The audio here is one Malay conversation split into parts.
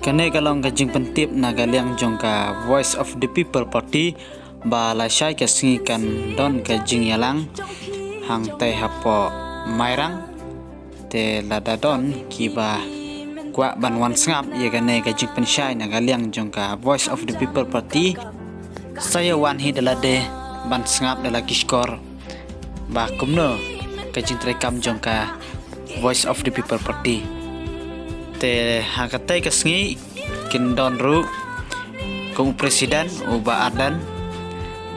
Kene kalong kajing pentip nagaliang jongka Voice of the People Party ba la syai kasingi kan don kajing yalang hang tai hapo mairang te lada don kiba kwa banwan sngap ye kene kajing pensyai nagaliang jongka Voice of the People Party saya wan hi dalade ban sngap dala kiskor ba kumno kajing trekam jongka Voice of the People Party te hakatai kasingi kin don ru kung presiden uba adan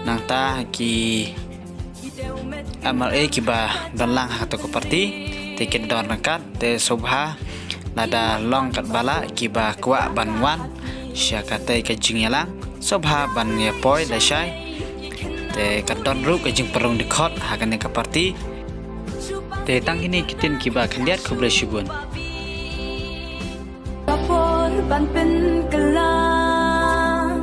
nang ta ki MLA ki ba dalang hato ko parti te kin don nakat te subha nada long kat bala ki ba kwa banwan sya katai kajing yalang subha ban ye poi la syai te kat don ru kajing perung dikot hakane ka parti te tang ini kitin ki ba kandiat ko blesibun banเป็นกลาง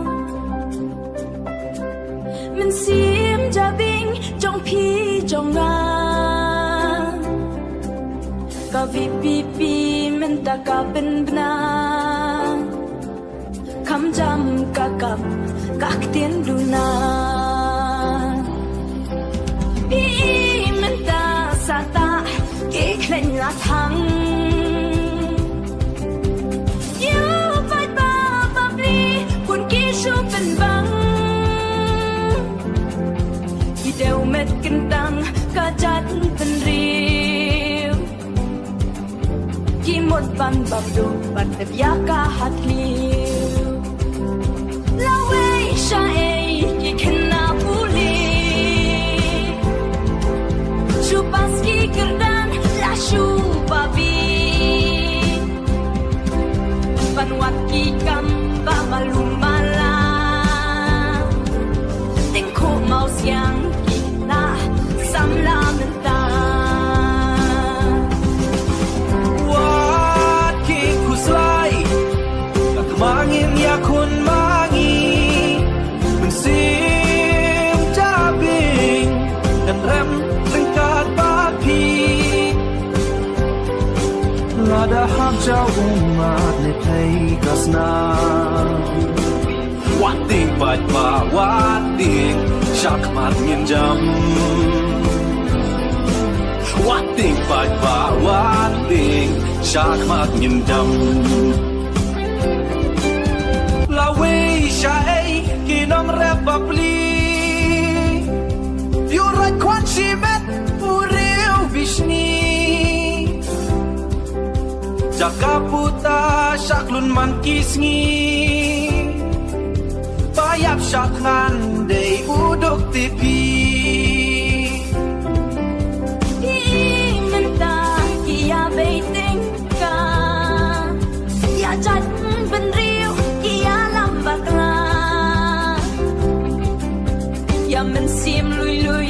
มันเสียมจะบิงจงพี่จงงานก็วิปีปีมันตะกะเป็นบนาคำจำกะกับกักเตียนดูนาพี่มันตาสาตาเกเคล็นละทั้งเป็นบังที่เดวเม็ดกันตังก็จัดเป็นเรียวที่หมดบันบับดูบัดเด็บยากาหัดเลี้ยวลาเวชาเอยี่ขนาบุลีชูปัสกีกระดานลาชูบาบีบันวัดกีกัมบามาลุมาmau siang kita samla menta wat ki kuslai ak mangin ya kun mangi mensim jabing dan rem lengkat bapi lada ham jauh umat ne play kasna wat ting bat ba wat ting syak mat ngin jam wat ting bat ba wat ting syak mat ngin jam la we sha ei ki nong rep ba pli you right kwan si met puriu vishni jakaputa syaklun man kisngi bayap syakhan day udok tipi menta kia baiting ka ya jat ben riu kia lambak la ya men sim lui lui